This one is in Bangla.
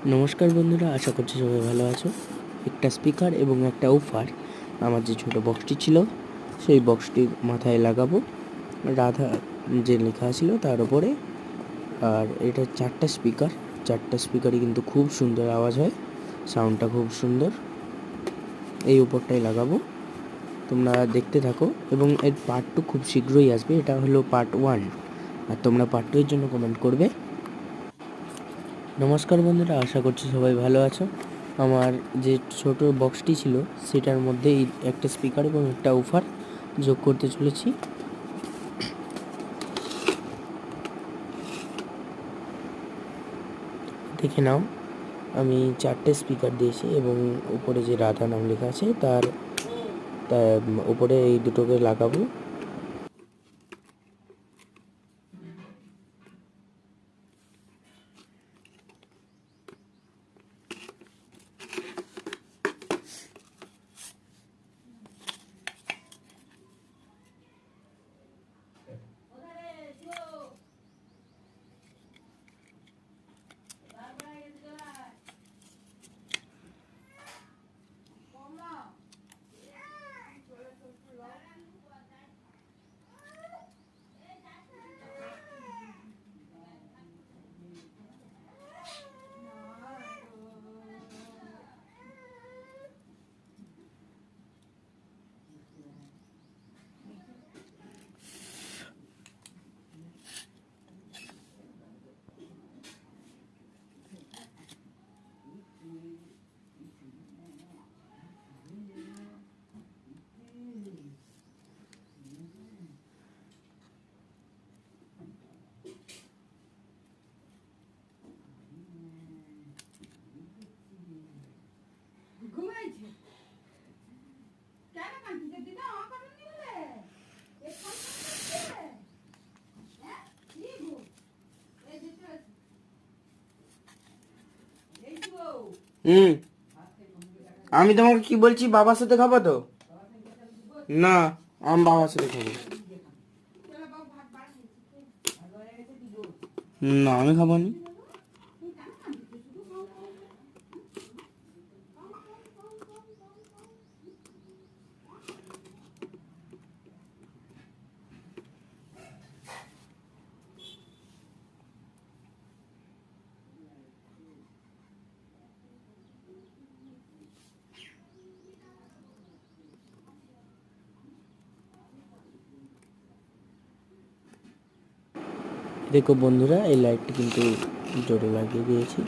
নমস্কার বন্ধুরা, আশা করছি সবাই ভালো আছো। একটা স্পিকার এবং একটা উফার আমার যে ছোটো বক্সটি ছিল সেই বক্সটি মাথায় লাগাবো, রাধা যে লেখা ছিল তার উপরে। আর এটা চারটা স্পিকারই কিন্তু খুব সুন্দর আওয়াজ হয়, সাউন্ডটা খুব সুন্দর। এই উপরটাই লাগাবো, তোমরা দেখতে থাকো। এবং এর পার্ট 2 খুব শীঘ্রই আসবে। এটা হলো পার্ট 1, আর তোমরা পার্ট 2 এর জন্য কমেন্ট করবে। নমস্কার বন্ধুরা, আশা করছি সবাই ভালো আছো। আমার যে ছোট বক্সটি ছিল সেটার মধ্যে একটা স্পিকার এবং একটা উফার যোগ করতে চলেছি। দেখে নাও, আমি 4টে স্পিকার দিয়েছি এবং উপরে যে রাধা নাম লেখা আছে তার উপরে এই দুটোকে লাগাবো। আমি তোমাকে কি বলছি, বাবার সাথে খাবো তো? না, আমি বাবার সাথে খাবো। না, আমি খাবো না। দেখো বন্ধুরা, এই লাইটটি কিন্তু জোরে লাগিয়ে দিয়েছি।